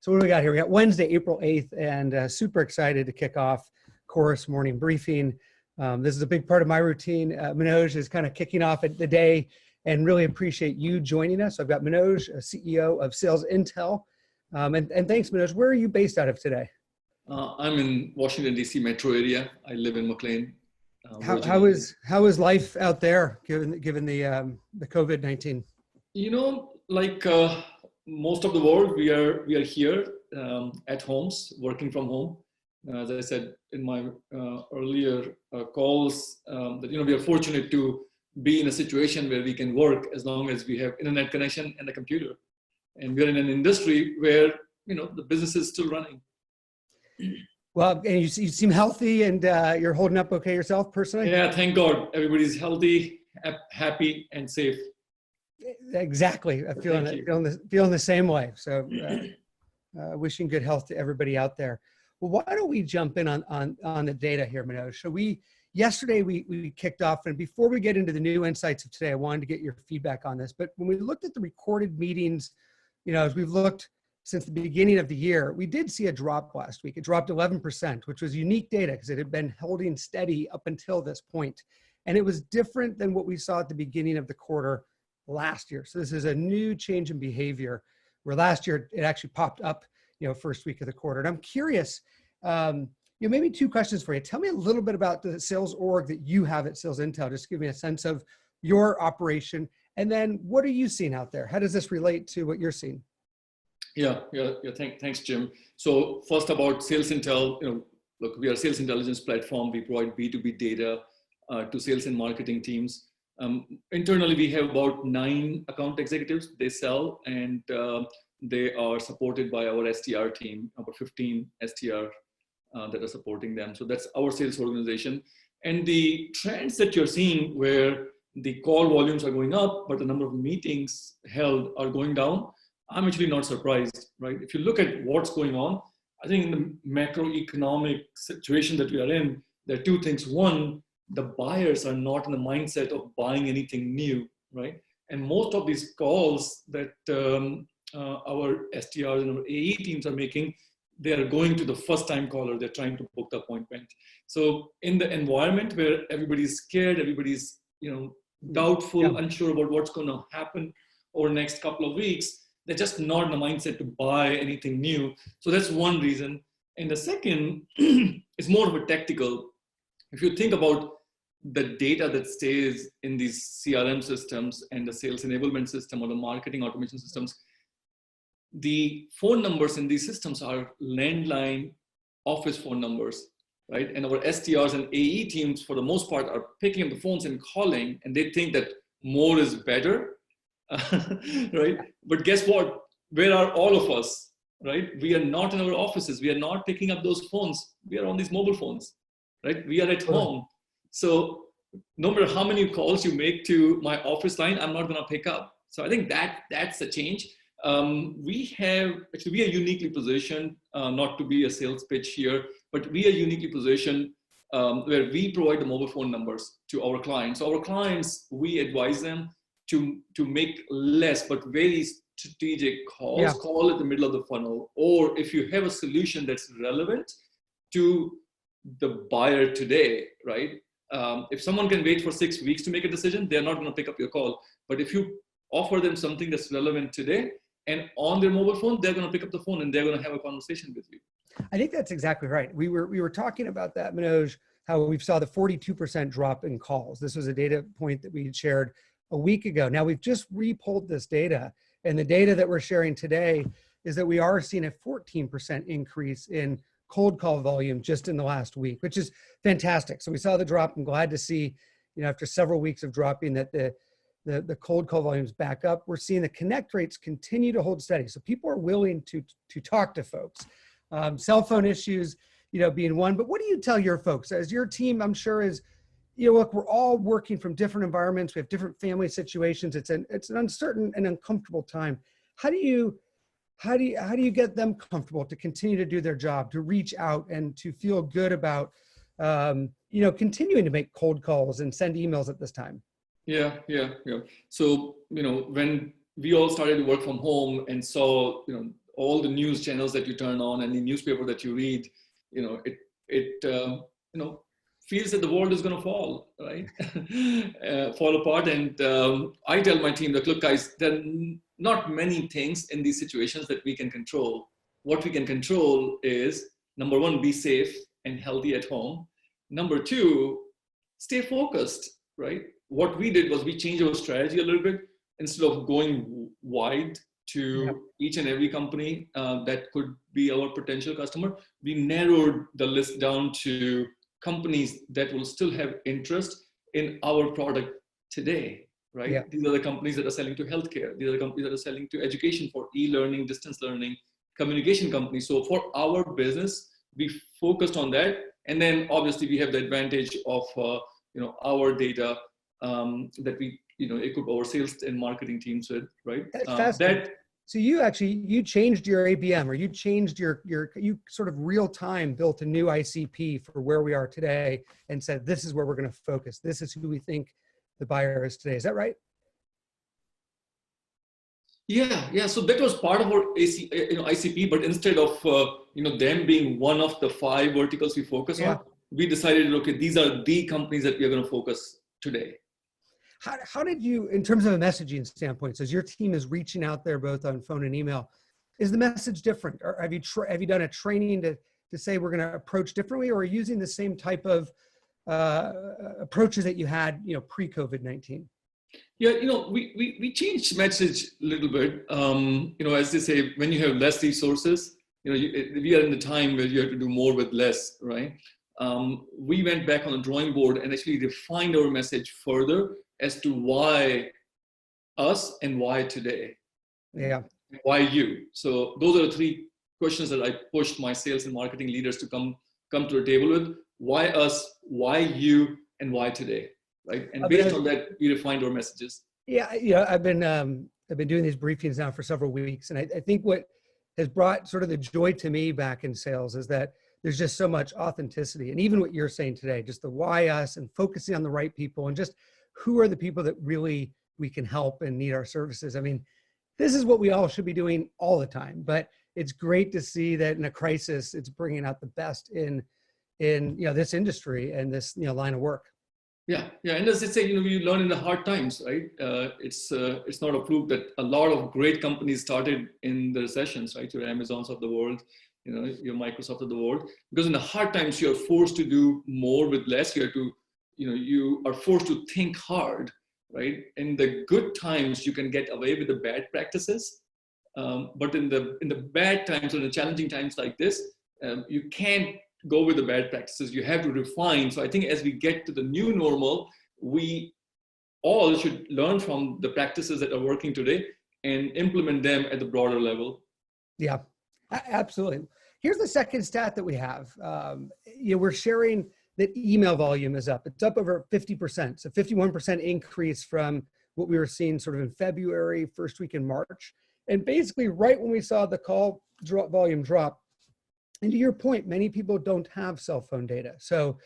So what do we got here? We got Wednesday, April 8th, and super excited to kick off Chorus morning briefing. This is a big part of my routine. Manoj is kind of kicking off the day, and really appreciate you joining us. I've got Manoj, CEO of Sales Intel. And thanks, Manoj. Where are you based out of today? I'm in Washington, D.C. metro area. I live in McLean. How is life out there given the COVID-19? You know, like most of the world, we are here at homes, working from home. As I said in my earlier calls, that we are fortunate to be in a situation where we can work as long as we have internet connection and a computer. And we're in an industry where the business is still running. Well, and you seem healthy, and you're holding up okay yourself personally? Yeah, thank God. Everybody's healthy, happy, and safe. Exactly. I'm feeling the same way. So wishing good health to everybody out there. Well, why don't we jump in on the data here, Manoj? So yesterday we kicked off, and before we get into the new insights of today, I wanted to get your feedback on this. But when we looked at the recorded meetings, as we've looked since the beginning of the year, we did see a drop last week. It dropped 11%, which was unique data because it had been holding steady up until this point. And it was different than what we saw at the beginning of the quarter last year. So this is a new change in behavior, where last year it actually popped up, first week of the quarter. And I'm curious, maybe two questions for you. Tell me a little bit about the sales org that you have at Sales Intel. Just give me a sense of your operation. And then what are you seeing out there? How does this relate to what you're seeing? Yeah. Thanks, Jim. So first about Sales Intel, look, we are a sales intelligence platform. We provide B2B data to sales and marketing teams. Internally, we have about 9 account executives. They sell, and they are supported by our SDR team, about 15 SDR that are supporting them. So that's our sales organization. And the trends that you're seeing, where the call volumes are going up, but the number of meetings held are going down, I'm actually not surprised, right? If you look at what's going on, I think in the macroeconomic situation that we are in, there are 2 things. One, the buyers are not in the mindset of buying anything new, right? And most of these calls that our SDRs and our AE teams are making, they are going to the first-time caller. They're trying to book the appointment. So in the environment where everybody's scared, everybody's doubtful, unsure about what's going to happen over the next couple of weeks, they're just not in the mindset to buy anything new. So that's one reason. And the second is more of a tactical. If you think about the data that stays in these CRM systems and the sales enablement system or the marketing automation systems, the phone numbers in these systems are landline office phone numbers, right? And our SDRs and AE teams, for the most part, are picking up the phones and calling, and they think that more is better. Right? But guess what? Where are all of us, right? We are not in our offices. We are not picking up those phones. We are on these mobile phones, right? We are at home. So no matter how many calls you make to my office line, I'm not going to pick up. So I think that's the change. We are uniquely positioned, not to be a sales pitch here, but we are uniquely positioned where we provide the mobile phone numbers to our clients. So our clients, we advise them to make less but very strategic calls, call at the middle of the funnel. Or if you have a solution that's relevant to the buyer today, right? If someone can wait for 6 weeks to make a decision, they're not going to pick up your call. But if you offer them something that's relevant today and on their mobile phone, they're going to pick up the phone and they're going to have a conversation with you. I think that's exactly right. We were talking about that, Manoj, how we saw the 42% drop in calls. This was a data point that we had shared a week ago. Now we've just re-pulled this data, and the data that we're sharing today is that we are seeing a 14% increase in cold call volume just in the last week, which is fantastic. So we saw the drop. I'm glad to see, after several weeks of dropping, that the cold call volumes back up. We're seeing the connect rates continue to hold steady. So people are willing to talk to folks. Cell phone issues, being one. But what do you tell your folks? As your team, I'm sure, is, look, we're all working from different environments. We have different family situations. It's an uncertain and uncomfortable time. How do you get them comfortable to continue to do their job, to reach out and to feel good about, continuing to make cold calls and send emails at this time? Yeah. So, when we all started to work from home and saw, all the news channels that you turn on and the newspaper that you read, it feels that the world is going to fall, right? Fall apart. And I tell my team that, look, guys, there are not many things in these situations that we can control. What we can control is, number one, be safe and healthy at home. Number two, stay focused, right? What we did was we changed our strategy a little bit. Instead of going wide to each and every company that could be our potential customer, we narrowed the list down to companies that will still have interest in our product today, right? Yeah. These are the companies that are selling to healthcare. These are the companies that are selling to education for e-learning, distance learning, communication companies. So for our business, we focused on that. And then obviously we have the advantage of our data that we equip our sales and marketing teams with, right? That's fascinating. So you changed your ABM, or you changed you sort of real time built a new ICP for where we are today and said, this is where we're going to focus. This is who we think the buyer is today. Is that right? Yeah. So that was part of our ICP, but instead of them being one of the 5 verticals we focus on, we decided, okay, these are the companies that we are going to focus today. How did you, in terms of a messaging standpoint, so as your team is reaching out there both on phone and email, is the message different? Or have you done a training to say we're going to approach differently, or are you using the same type of approaches that you had pre-COVID-19? Yeah, we changed message a little bit. As they say, when you have less resources, we are in the time where you have to do more with less, right? We went back on the drawing board and actually refined our message further as to why us and why today. Yeah. Why you? So those are the 3 questions that I pushed my sales and marketing leaders to come to the table with. Why us, why you, and why today, right? And based on that, we refined our messages. Yeah, I've been doing these briefings now for several weeks, and I think what has brought sort of the joy to me back in sales is that there's just so much authenticity. And even what you're saying today, just the why us and focusing on the right people and just who are the people that really we can help and need our services. I mean, this is what we all should be doing all the time, but it's great to see that in a crisis, it's bringing out the best in this industry and this line of work. Yeah. And as I say, we learn in the hard times, right? It's not a fluke that a lot of great companies started in the recessions, right? Your Amazons of the world, your Microsoft of the world, because in the hard times, you're forced to do more with less. You have to, you are forced to think hard, right? In the good times, you can get away with the bad practices. But in the bad times or the challenging times like this, you can't go with the bad practices. You have to refine. So I think as we get to the new normal, we all should learn from the practices that are working today and implement them at the broader level. Yeah, absolutely. Here's the second stat that we have. We're sharing that email volume is up. It's up over 50%. So 51% increase from what we were seeing sort of in February, first week in March. And basically right when we saw the call volume drop, and to your point, many people don't have cell phone data. So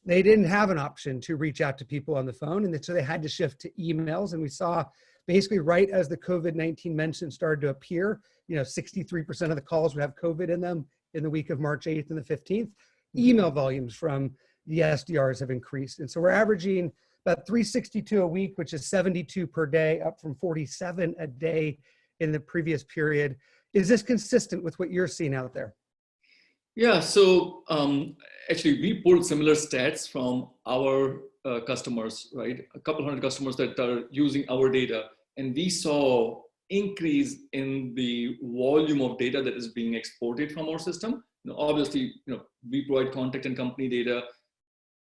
they didn't have an option to reach out to people on the phone. And so they had to shift to emails. And we saw basically right as the COVID-19 mentions started to appear, 63% of the calls would have COVID in them in the week of March 8th and the 15th. Email volumes from the SDRs have increased. And so we're averaging about 362 a week, which is 72 per day, up from 47 a day in the previous period. Is this consistent with what you're seeing out there? Yeah, so actually we pulled similar stats from our customers, right? A couple hundred customers that are using our data. And we saw increase in the volume of data that is being exported from our system. Obviously, we provide contact and company data.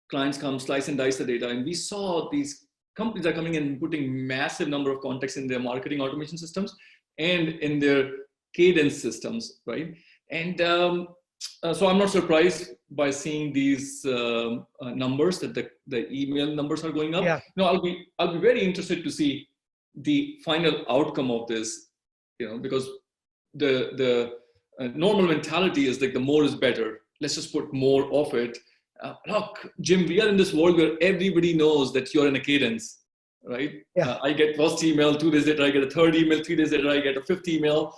Clients come slice and dice the data. And we saw these companies are coming in and putting massive number of contacts in their marketing automation systems and in their cadence systems, right? And so I'm not surprised by seeing these numbers that the email numbers are going up. Yeah. I'll be very interested to see the final outcome of this, because the normal mentality is like the more is better. Let's just put more of it. Look, Jim, we are in this world where everybody knows that you're in a cadence, right? Yeah. I get first email, 2 days later I get a third email, 3 days later I get a fifth email.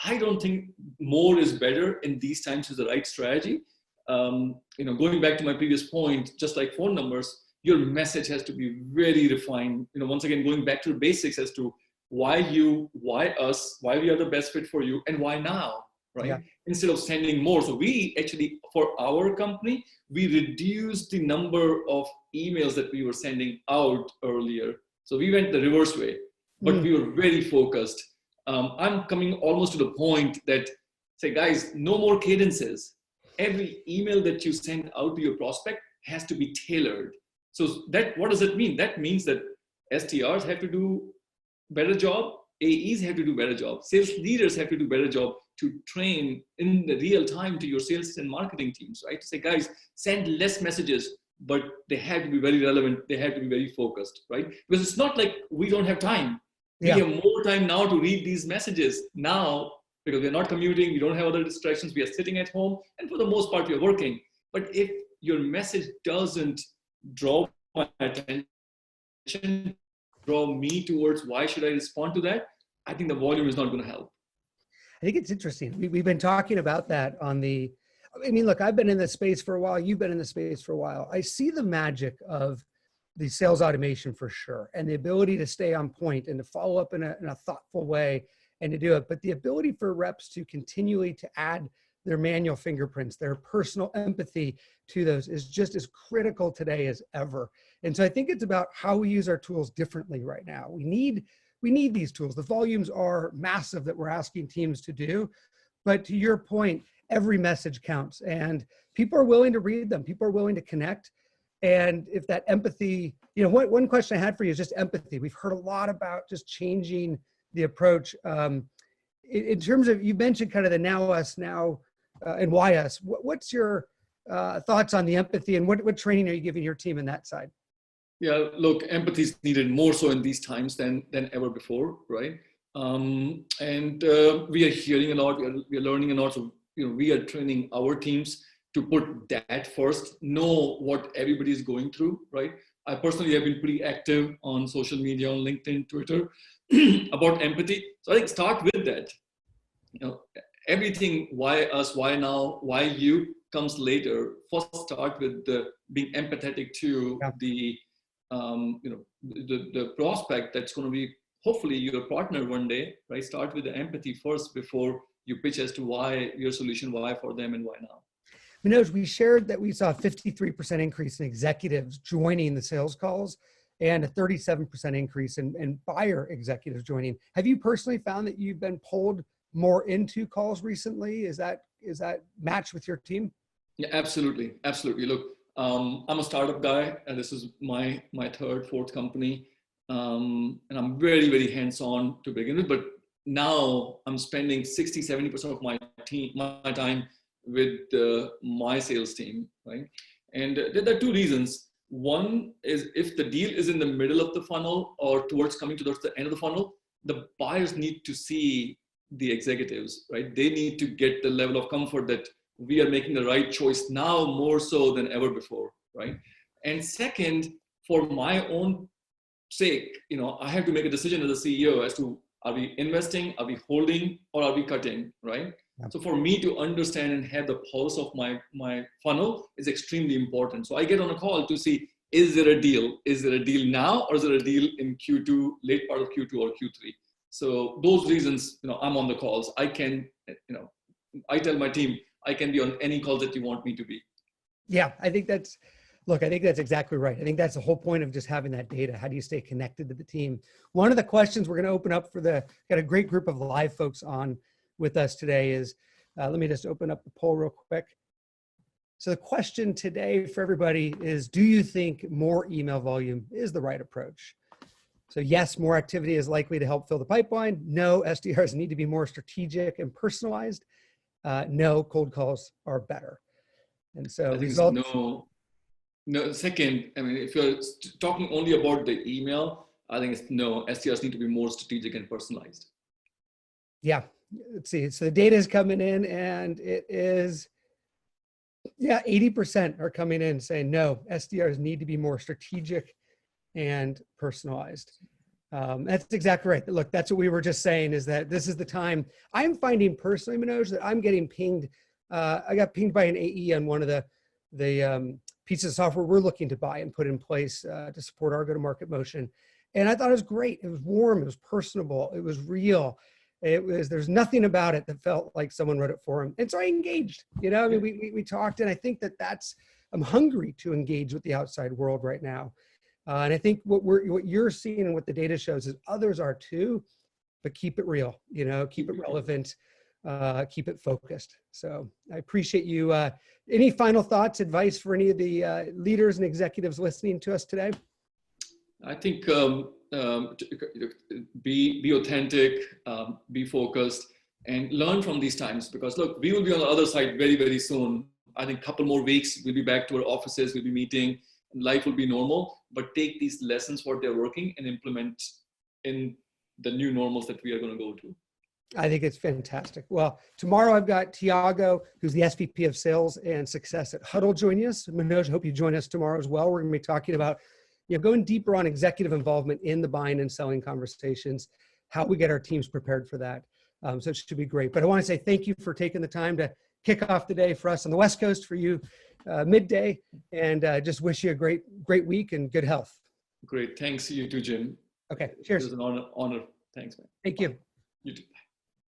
I don't think more is better in these times is the right strategy. Going back to my previous point, just like phone numbers, your message has to be very refined. Once again, going back to the basics as to why you, why us, why we are the best fit for you, and why now, right? Yeah. Instead of sending more. So we actually, for our company, we reduced the number of emails that we were sending out earlier. So we went the reverse way, but we were very focused. I'm coming almost to the point that say, guys, no more cadences. Every email that you send out to your prospect has to be tailored. So that, what does it mean? That means that STRs have to do better job, AEs have to do better job, sales leaders have to do better job to train in the real time to your sales and marketing teams, right? To say, guys, send less messages, but they have to be very relevant. They have to be very focused, right? Because it's not like we don't have time. We have more time now to read these messages now because we're not commuting, we don't have other distractions, we are sitting at home, and for the most part, we are working. But if your message doesn't draw my attention, draw me towards why should I respond to that, I think the volume is not going to help. I think it's interesting. We've been talking about that on the, I mean, look, I've been in this space for a while. You've been in the space for a while. I see the magic of the sales automation for sure, and the ability to stay on point and to follow up in a thoughtful way and to do it. But the ability for reps to continually to add their manual fingerprints, their personal empathy to those is just as critical today as ever. And so I think it's about how we use our tools differently right now. We need these tools. The volumes are massive that we're asking teams to do. But to your point, every message counts and people are willing to read them. People are willing to connect. And if that empathy, one question I had for you is just empathy. We've heard a lot about just changing the approach. In terms of, you mentioned kind of the now us, now and why us. What's your thoughts on the empathy and what training are you giving your team in that side? Yeah, look, empathy is needed more so in these times than ever before, right? We are hearing a lot, we are learning a lot. So, we are training our teams to put that first, know what everybody is going through, right? I personally have been pretty active on social media, on LinkedIn, Twitter, about empathy. So I think start with that. Everything, why us, why now, why you, comes later. First start with being empathetic to the prospect that's going to be hopefully your partner one day, right? Start with the empathy first before you pitch as to why your solution, why for them and why now. Manoj, we shared that we saw a 53% increase in executives joining the sales calls and a 37% increase in buyer executives joining. Have you personally found that you've been pulled more into calls recently? Is that matched with your team? Yeah, absolutely. Absolutely. Look, I'm a startup guy and this is my third, fourth company. And I'm very, very hands-on to begin with, but now I'm spending 60, 70% of my time with my sales team, right? And there are two reasons. One is if the deal is in the middle of the funnel or towards the end of the funnel, the buyers need to see the executives, right? They need to get the level of comfort that we are making the right choice now more so than ever before, right? And second, for my own sake, I have to make a decision as a CEO as to are we investing, are we holding, or are we cutting, right? So for me to understand and have the pulse of my funnel is extremely important. So I get on a call to see, is there a deal? Is there a deal now or is there a deal in Q2, late part of Q2 or Q3? So those reasons, I'm on the calls. I can, I tell my team, I can be on any call that you want me to be. Yeah, I think that's exactly right. I think that's the whole point of just having that data. How do you stay connected to the team? One of the questions we're going to open up got a great group of live folks on with us today is, let me just open up the poll real quick. So the question today for everybody is, do you think more email volume is the right approach? So yes, more activity is likely to help fill the pipeline. No, SDRs need to be more strategic and personalized. No, cold calls are better. And so results. No, second, I mean, if you're talking only about the email, I think it's no, SDRs need to be more strategic and personalized. Yeah, let's see. So the data is coming in and it is, 80% are coming in saying no, SDRs need to be more strategic and personalized. That's exactly right. Look, that's what we were just saying, is that this is the time. I'm finding personally, Manoj, that I'm getting pinged. I got pinged by an AE on one of the pieces of software we're looking to buy and put in place to support our go-to-market motion. And I thought it was great. It was warm. It was personable. It was real. There's nothing about it that felt like someone wrote it for him. And so I engaged, I mean, we talked, and I think I'm hungry to engage with the outside world right now. And I think what you're seeing and what the data shows is others are too, but keep it real, keep it relevant, keep it focused. So I appreciate you. Any final thoughts, advice for any of the leaders and executives listening to us today? I think be authentic, be focused, and learn from these times, because look, we will be on the other side very, very soon. I think a couple more weeks, we'll be back to our offices, we'll be meeting, life will be normal, but take these lessons, what they're working, and implement in the new normals that we are going to go to. I think it's fantastic. Well, tomorrow I've got Tiago, who's the SVP of Sales and Success at Huddle, joining us. Manoj, I hope you join us tomorrow as well. We're going to be talking about going deeper on executive involvement in the buying and selling conversations, how we get our teams prepared for that. So it should be great. But I want to say thank you for taking the time to kick off the day for us on the West Coast, for you midday, and just wish you a great week and good health. Great. Thanks. You too, Jim. Okay. Cheers. It was an honor. Thanks, man. Thank you. You too.